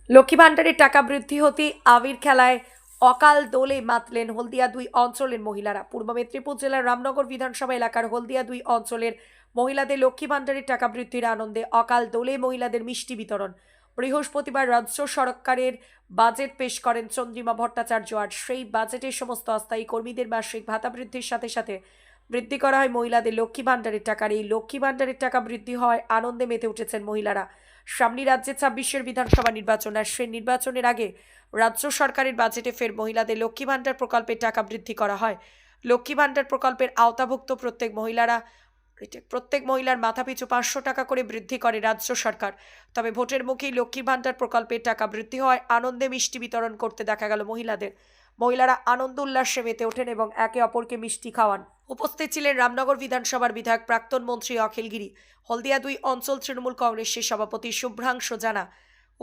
লক্ষ্মী ভাণ্ডারের টাকা বৃদ্ধি হতে আবির খেলায় অকাল দোলে মাতলেন হলদিয়া 2 অঞ্চলের মহিলারা। পূর্ব মেদিনীপুর জেলার রামনগর বিধানসভা এলাকার হলদিয়া 2 অঞ্চলের মহিলাদের লক্ষ্মী ভাণ্ডারের টাকা বৃদ্ধির আনন্দে অকাল দোলে মহিলাদের মিষ্টি বিতরণ। বৃহস্পতিবার রাজ্য সরকারের বাজেট পেশ করেন চন্দ্রিমা ভট্টাচার্য। আর সেই বাজেটের সমস্ত অস্থায়ী কর্মীদের মাসিক ভাতা বৃদ্ধির সাথে সাথে বৃদ্ধি করা হয় মহিলাদের লক্ষ্মী ভাণ্ডারের টাকার। এই লক্ষ্মী ভাণ্ডারের টাকা বৃদ্ধি হওয়ায় আনন্দে মেতে উঠেছেন মহিলারা। সামনে রাজ্যে 26 বিধানসভা নির্বাচন, আর সেই নির্বাচনের আগে রাজ্য সরকারের বাজেটে ফের মহিলাদের লক্ষ্মী ভাণ্ডার প্রকল্পের টাকা বৃদ্ধি করা হয়। লক্ষ্মী ভাণ্ডার প্রকল্পের আওতাভুক্ত প্রত্যেক মহিলার মাথাপিছু 500 টাকা করে বৃদ্ধি করে রাজ্য সরকার। তবে ভোটের মুখেই লক্ষ্মী ভাণ্ডার প্রকল্পের টাকা বৃদ্ধি হওয়ায় আনন্দে মিষ্টি বিতরণ করতে দেখা গেল মহিলাদের। মহিলারা আনন্দ উল্লাসে মেতে ওঠেন এবং একে অপরকে মিষ্টি খাওয়ান। উপস্থিত ছিলেন রামনগর বিধানসভার বিধায়ক প্রাক্তন মন্ত্রী অখিল গিরি, হলদিয়া 2 অঞ্চল তৃণমূল কংগ্রেসের সভাপতি শুভ্রাংশু জানা,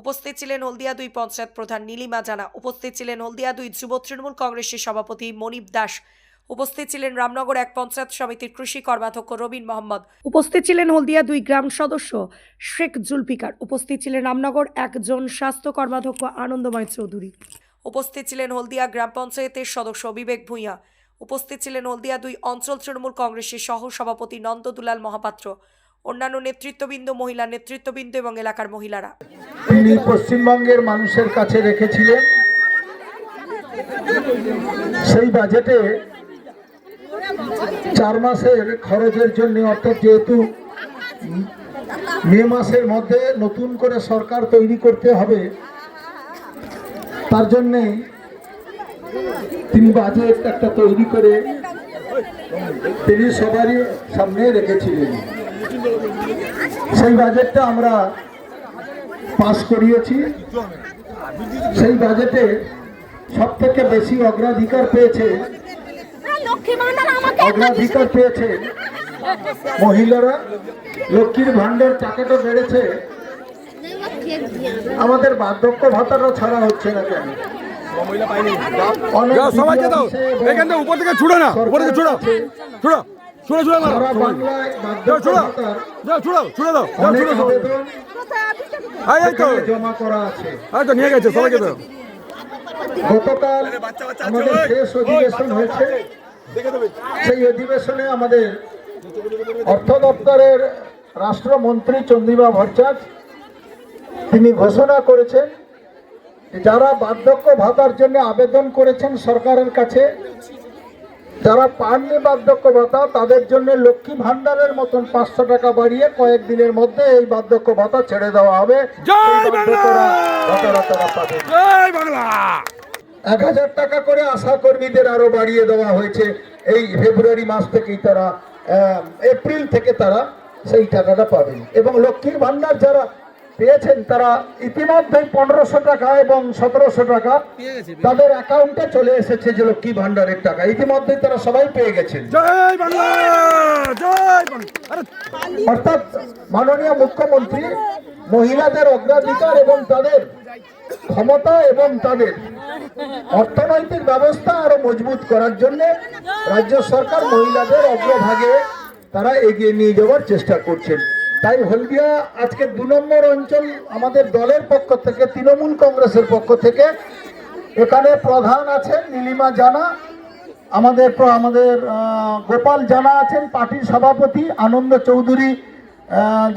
উপস্থিত ছিলেন হলদিয়া 2 পঞ্চায়েত প্রধান নীলিমা জানা, উপস্থিত ছিলেন হলদিয়া 2 যুব তৃণমূল কংগ্রেসের সভাপতি মনিপ দাস, উপস্থিত ছিলেন রামনগর 1 পঞ্চায়েত সমিতির কৃষি কর্মাধ্যক্ষ রবিন মোহাম্মদ, উপস্থিত ছিলেন হলদিয়া 2 গ্রাম সদস্য শেখ জুলফিকার, উপস্থিত ছিলেন রামনগর 1 জন স্বাস্থ্য কর্মাধ্যক্ষ আনন্দময় চৌধুরী, উপস্থিত ছিলেন হলদিয়া গ্রাম পঞ্চায়েতের সদস্য বিবেক ভূঁইয়া, উপস্থিত ছিলেন হলদিয়া 2 অঞ্চল তৃণমূল কংগ্রেসের সহ সভাপতি নন্দদুলাল মহাপাত্র, অন্যান্য নেতৃত্ববৃন্দ, মহিলা নেতৃত্ববৃন্দ এবং এলাকার মহিলারা। তিনি পশ্চিমবঙ্গের মানুষের কাছে রেখেছিলেন। সেই বাজেটে 4 মাসের খরচের জন্য, অর্থাৎ যেহেতু মে মাসের মধ্যে নতুন করে সরকার তৈরি করতে হবে, তার জন্যে তিনি বাজেট একটা তৈরি করে তিনি সবারই সামনে রেখেছিলেন। সেই বাজেটটা আমরা পাস করিয়েছি। সেই বাজেটে সব থেকে বেশি অগ্রাধিকার পেয়েছে মহিলারা। লক্ষ্মীর ভাণ্ডার টাকাটা বেড়েছে। আমাদের বার্ধক্য ভাতাটা ছাড়া হচ্ছে না কেন? জমা করা আছে। গতকাল আমাদের শেষ অধিবেশন হয়েছে। সেই অধিবেশনে আমাদের অর্থ দপ্তরের রাষ্ট্রমন্ত্রী চন্দ্রিমা ভট্টাচার্য তিনি ঘোষণা করেছেন যারা বার্ধক্য ভাতার জন্য আবেদন করেছেন সরকারের কাছে, যারা পাননি বার্ধক্য ভাতা, তাদের জন্য লক্ষ্মী ভাণ্ডারের মতন 500 টাকা বাড়িয়ে কয়েকদিনের মধ্যে এই বার্ধক্য ভাতা ছেড়ে দেওয়া হবে। 1000 টাকা করে আশা কর্মীদের আরো বাড়িয়ে দেওয়া হয়েছে। এই ফেব্রুয়ারি মাস থেকেই তারা, এপ্রিল থেকে তারা সেই টাকাটা পাবেন। এবং লক্ষ্মীর ভাণ্ডার যারা পেয়েছেন তারা ইতিমধ্যে 1500 টাকা এবং 1700 টাকা তাদের অ্যাকাউন্টে চলে এসেছে। যে লক্ষ্মী ভাণ্ডারের টাকা ইতিমধ্যে তারা সবাই পেয়ে গেছেন। অর্থাৎ মাননীয় মুখ্যমন্ত্রী মহিলাদের অগ্রাধিকার এবং তাদের ক্ষমতা এবং তাদের অর্থনৈতিক ব্যবস্থা আরো মজবুত করার জন্য রাজ্য সরকার মহিলাদের অগ্রভাগে তারা এগিয়ে নিয়ে যাওয়ার চেষ্টা করছেন। তাই হলদিয়া আজকে 2 নম্বর অঞ্চল আমাদের দলের পক্ষ থেকে, তৃণমূল কংগ্রেসের পক্ষ থেকে এখানে প্রধান আছেন নীলিমা জানা, আমাদের গোপাল জানা আছেন, পার্টির সভাপতি আনন্দ চৌধুরী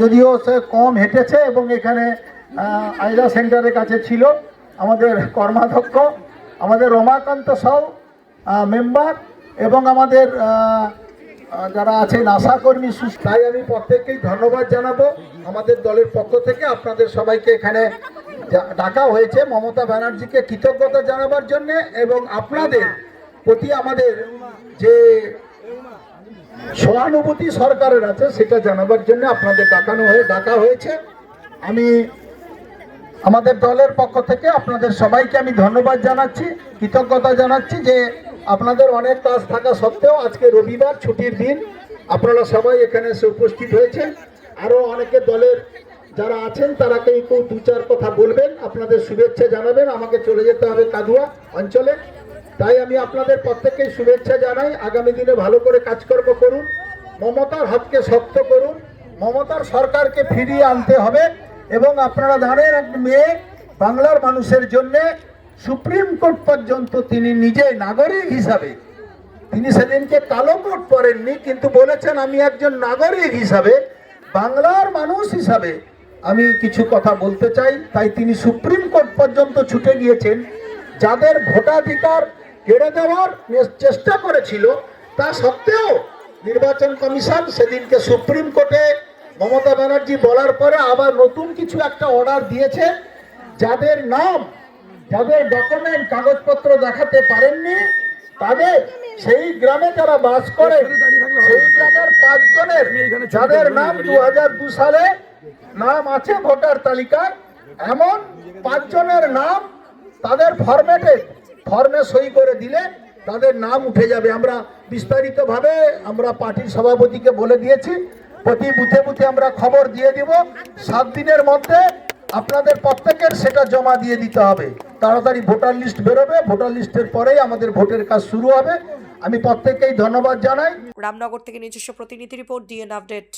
যদিও সে কম হেঁটেছে এবং এখানে আইলা সেন্টারের কাছে ছিল, আমাদের কর্মাধ্যক্ষ, আমাদের রমাকান্ত সাউ মেম্বার এবং আমাদের যারা আছেন আশাকর্মী। তাই আমি প্রত্যেককেই ধন্যবাদ জানাবো আমাদের দলের পক্ষ থেকে। আপনাদের সবাইকে এখানে ডাকা হয়েছে মমতা ব্যানার্জিকে কৃতজ্ঞতা জানাবার জন্য এবং আপনাদের প্রতি আমাদের যে সহানুভূতি সরকারের আছে সেটা জানাবার জন্য আপনাদের ডাকা হয়েছে। আমি আমাদের দলের পক্ষ থেকে আপনাদের সবাইকে আমি ধন্যবাদ জানাচ্ছি, কৃতজ্ঞতা জানাচ্ছি যে আপনাদের অনেক কাজ থাকা সত্ত্বেও আজকে রবিবার ছুটির দিন আপনারা সবাই এখানে এসে উপস্থিত হয়েছেন। আরও অনেকে দলের যারা আছেন তারা কেউ 2-4 কথা বলবেন, আপনাদের শুভেচ্ছা জানাবেন। আমাকে চলে যেতে হবে কাদুয়া অঞ্চলে, তাই আমি আপনাদের প্রত্যেককেই শুভেচ্ছা জানাই। আগামী দিনে ভালো করে কাজকর্ম করুন, মমতার হাতকে শক্ত করুন, মমতার সরকারকে ফিরিয়ে আনতে হবে। এবং আপনারা জানেন মেয়ে বাংলার মানুষের জন্য সুপ্রিম কোর্ট পর্যন্ত তিনি নিজে নাগরিক হিসাবে, তিনি সেদিনকে কালো কোট পরেননি, কিন্তু বলেছেন আমি একজন নাগরিক হিসাবে, বাংলার মানুষ হিসাবে আমি কিছু কথা বলতে চাই। তাই তিনি সুপ্রিম কোর্ট পর্যন্ত ছুটে গিয়েছেন। যাদের ভোটাধিকার কেড়ে দেওয়ার চেষ্টা করেছিল, তা সত্ত্বেও নির্বাচন কমিশন সেদিনকে সুপ্রিম কোর্টে মমতা ব্যানার্জি বলার পরে আবার নতুন কিছু একটা অর্ডার দিয়েছে। যাদের নাম, যাদের ডকুমেন্ট কাগজপত্র দেখাতে পারেননি, তাদের সেই গ্রামে যারা বাস করে সেই গ্রামের 5 জনের যাদের নাম 2002 সালে নাম আছে ভোটার তালিকায়, এমন 5 জনের নাম তাদের ফর্মে সই করে দিলে তাদের নাম উঠে যাবে। আমরা বিস্তারিতভাবে আমরা পার্টির সভাপতিকে বলে দিয়েছি, প্রতি বুথে বুথে আমরা খবর দিয়ে দিব। 7 দিনের মধ্যে আপনাদের প্রত্যেকের সেটা জমা দিয়ে দিতে হবে। তাড়াতাড়ি ভোটার লিস্ট বেরোবে, ভোটার লিস্টের পরেই আমাদের ভোটের কাজ শুরু হবে। আমি প্রত্যেককেই ধন্যবাদ জানাই। রামনগর থেকে নিজস্ব প্রতিনিধি রিপোর্ট, ডিএন আপডেট।